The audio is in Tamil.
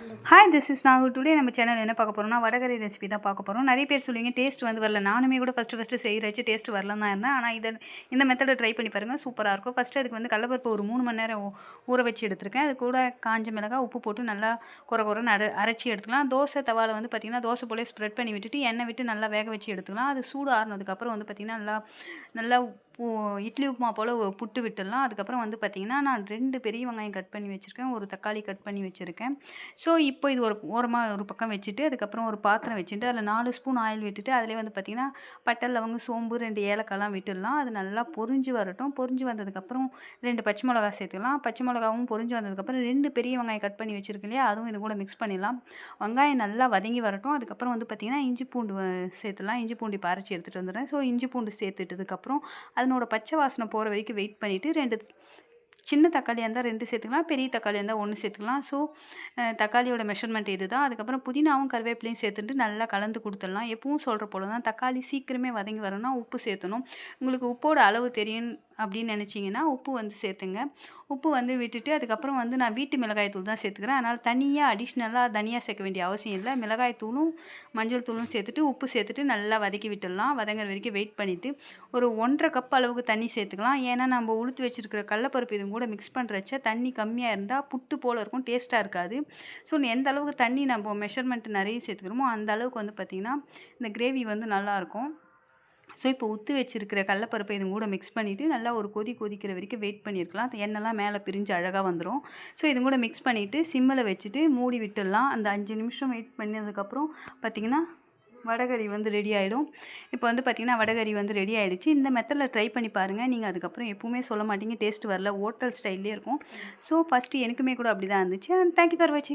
Hi this is Nagu. Today நம்ம சேனல் என்ன பார்க்க போகிறோம்னா வடகறி ரெசிபி தான் பார்க்க போகிறோம். நிறைய பேர் சொல்லுவீங்க டேஸ்ட் வந்து வரல. நானுமே கூட ஃபஸ்ட்டு செய்கிறச்சு டேஸ்ட் வரலன்னு தான் இருந்தேன். ஆனால் இந்த மெத்தடை ட்ரை பண்ணி பாருங்கள், சூப்பராக இருக்கும். ஃபஸ்ட்டு அதுக்கு வந்து கடலப்பருப்பு ஒரு 3 மணி நேரம் ஊற வச்சு எடுத்துருக்கேன். அது கூட காஞ்ச மிளகாய் உப்பு போட்டு நல்லா குறைன்னு அரைச்சி எடுத்துக்கலாம். தோசை தவாவில் வந்து பார்த்திங்கன்னா தோசை போலே ஸ்ப்ரெட் பண்ணி விட்டுட்டு எண்ணெய் விட்டு நல்லா வேக வச்சு எடுத்துக்கலாம். அது சூடு ஆறுனதுக்கப்புறம் வந்து பார்த்திங்கன்னா நல்லா நல்லா இட்லி உப்புமா போல் புட்டு விட்டுடலாம். அதுக்கப்புறம் வந்து பார்த்திங்கன்னா நான் 2 பெரிய வெங்காயம் கட் பண்ணி வச்சுருக்கேன், ஒரு தக்காளி கட் பண்ணி வச்சுருக்கேன். ஸோ இப்போ இது ஒரு ஓரமாக ஒரு பக்கம் வச்சுட்டு அதுக்கப்புறம் ஒரு பாத்திரம் வச்சுட்டு அதில் 4 ஸ்பூன் ஆயில் விட்டுட்டு அதிலே வந்து பார்த்திங்கன்னா பட்டை லவங்கம் சோம்பு 2 ஏலக்காய்லாம் விட்டுடலாம். அது நல்லா பொரிஞ்சு வரட்டும். பொரிஞ்சு வந்ததுக்கப்புறம் 2 பச்சை மிளகா சேர்த்துக்கலாம். பச்சை மிளகாவும் பொரிஞ்சு வந்ததுக்கப்புறம் 2 பெரிய வெங்காயம் கட் பண்ணி வச்சுருக்கேன் இல்லையா, அதுவும் இது கூட மிக்ஸ் பண்ணிடலாம். வெங்காயம் நல்லா வதங்கி வரட்டும். அதுக்கப்புறம் வந்து பார்த்திங்கன்னா இஞ்சி பூண்டு சேர்த்துலாம். இஞ்சி பூண்டு இப்போ அரைச்சி எடுத்துகிட்டு வந்துடுறேன். ஸோ இஞ்சி பூண்டு சேர்த்துட்டதுக்கப்புறம் அதனோட பச்சை வாசனை போகிற வரைக்கும் வெயிட் பண்ணிவிட்டு 2 சின்ன தக்காளியாக இருந்தால் 2 சேர்த்துக்கலாம், பெரிய தக்காளியாக இருந்தால் 1 சேர்த்துக்கலாம். ஸோ தக்காளியோட மெஷர்மெண்ட் இது தான். அதுக்கப்புறம் புதினாவும் கருவேப்பிலையும் சேர்த்துட்டு நல்லா கலந்து கொடுத்துடலாம். எப்பவும் சொல்கிற போல தான் தக்காளி சீக்கிரமே வதங்கி வரணும்னா உப்பு சேர்த்தணும். உங்களுக்கு உப்போட அளவு தெரியும் அப்படின்னு நினச்சிங்கன்னா உப்பு வந்து சேர்த்துங்க. உப்பு வந்து விட்டுட்டு அதுக்கப்புறம் வந்து நான் வீட்டு மிளகாய் தூள் தான் சேர்த்துக்கிறேன். அதனால் தனியாக அடிஷ்னலாக தனியாக சேர்க்க வேண்டிய அவசியம் இல்லை. மிளகாய் தூளும் மஞ்சள் தூளும் சேர்த்துட்டு உப்பு சேர்த்துட்டு நல்லா வதக்கி விட்டுடலாம். வதங்குற வரைக்கும் வெயிட் பண்ணிவிட்டு ஒரு 1.5 கப் அளவுக்கு தண்ணி சேர்த்துக்கலாம். ஏன்னா நம்ம உளுத்து வச்சுருக்கிற கடலப்பருப்பு இது கூட மிக்ஸ் பண்ணுறச்ச தண்ணி கம்மியாக இருந்தால் புட்டு போல் இருக்கும், டேஸ்ட்டாக இருக்காது. ஸோ எந்த அளவுக்கு தண்ணி நம்ம மெஷர்மெண்ட் நிறைய சேர்த்துக்கிறோமோ அந்த அளவுக்கு வந்து பார்த்திங்கன்னா இந்த கிரேவி வந்து நல்லாயிருக்கும். ஸோ இப்போ ஊற்றி வச்சுருக்கிற கடலப்பருப்பை இது கூட மிக்ஸ் பண்ணிவிட்டு நல்லா ஒரு கொதிக்கிற வரைக்கும் வெயிட் பண்ணியிருக்கலாம். எண்ணெய்லாம் மேலே பிரிஞ்சு அழகாக வந்துடும். ஸோ இது கூட மிக்ஸ் பண்ணிவிட்டு சிம்மில் வச்சுட்டு மூடி விட்டுடலாம். அந்த 5 நிமிஷம் வெயிட் பண்ணதுக்கப்புறம் பார்த்திங்கன்னா வடகறி வந்து ரெடி ஆகிடும். இப்போ வந்து பார்த்திங்கன்னா வடகறி வந்து ரெடி ஆகிடுச்சு. இந்த மெத்தடில் ட்ரை பண்ணி பாருங்கள். நீங்கள் அதுக்கப்புறம் எப்பவுமே சொல்ல மாட்டீங்க டேஸ்ட் வரல, ஹோட்டல் ஸ்டைல்லே இருக்கும். ஸோ ஃபஸ்ட்டு எனக்குமே கூட அப்படி தான் இருந்துச்சு. அண்ட் தேங்க்யூ ஃபார் வாட்சிங்.